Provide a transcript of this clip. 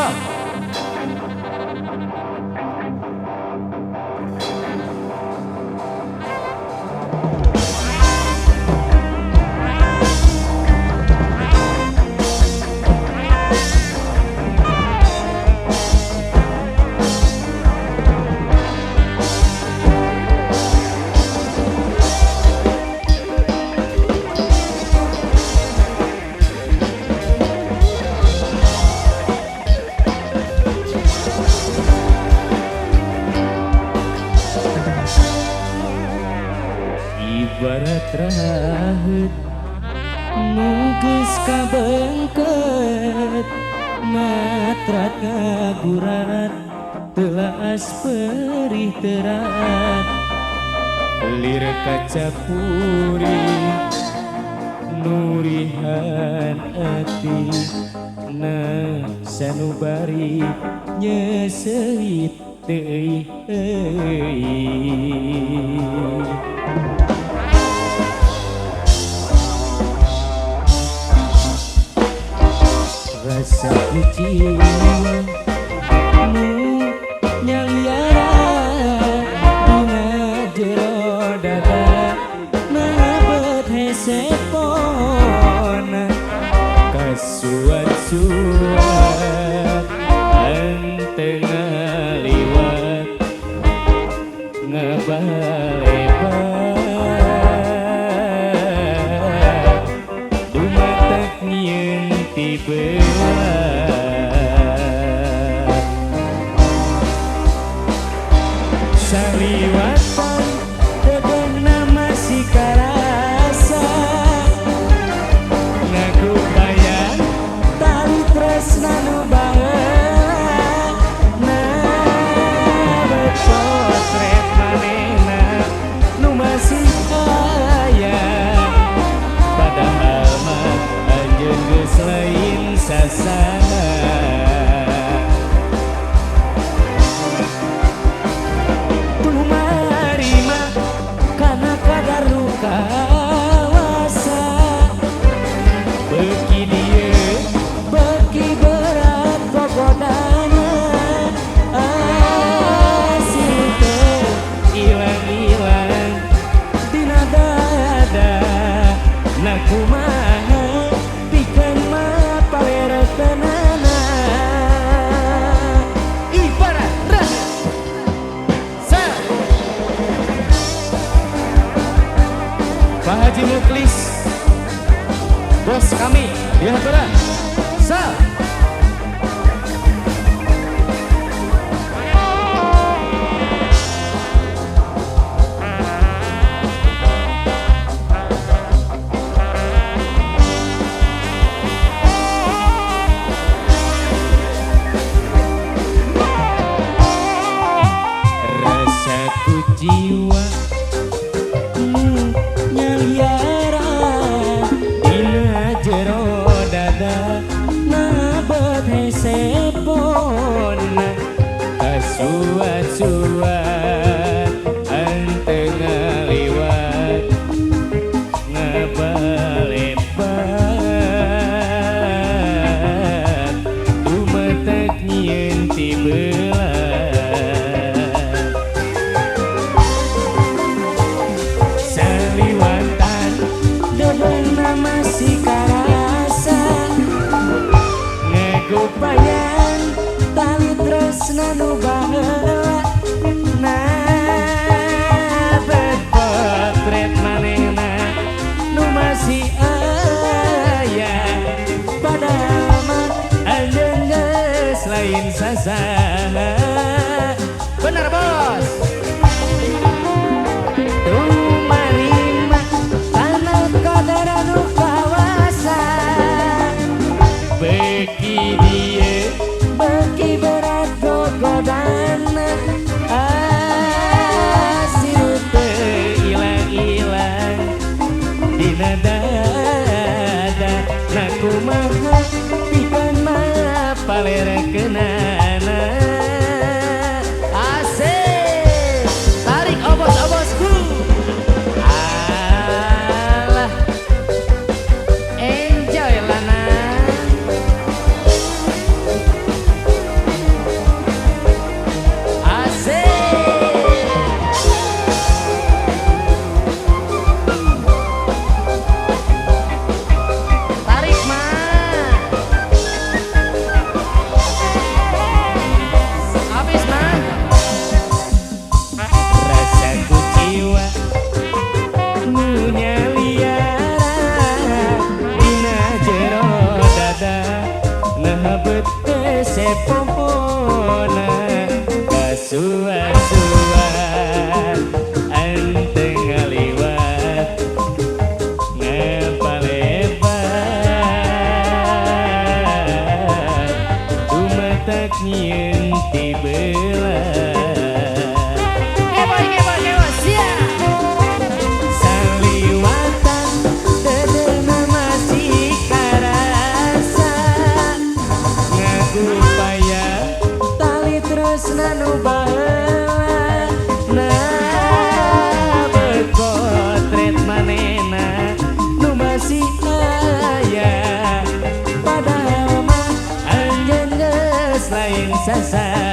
So. Ibarat rahet nugas kabengket matrat ngagurat telas perih terat lir kaca puri nurihan ati na sanubari nyeseit teuing rasa kuciwa nu nyaliara dina jero dada nabet hesepona kasuat-suat ante ngaliwat ngabalebat dumatak nyieun tibe saliwatan dedengna masih karasa ngagupayan tali tresna nu baheula na potret manehna nu masih aya padahal mah anjeun geus lain sasana kawasa beki dieu beki berat gogodana asih teu ilang-ilang dina dada na kumaha pikeun mah palerekeunana ibarat sa Pak Haji Muklis, bos kami, lihat berat, sal. Rasaku jiwa nabet hesepona kasuat-suat ante ngaliwat ngabalebat dumatak nyieun ti beulat saliwatan dedengna masih karasa ngupayan tali tresna nu baheula nabet potret manehna nu masih aya padahal mah anjeun geus lain sasaha bener bos tumarima kana kadara nu kawasa beki dieu beki berat gogodana asih teu ilang-ilang dina dada na kumaha pikeun mah palerekeunana asih tarik obos-obosku alah enjoy lana sepompona kasuan-suan anteng ngaliwat ngapalebat tumatak nyieun ti beula saliwatan dedena masih karasa ngagupaya tali tresna nu baheula nah berpotret manena nu masih aya padahal mah anjeun geus lain sasa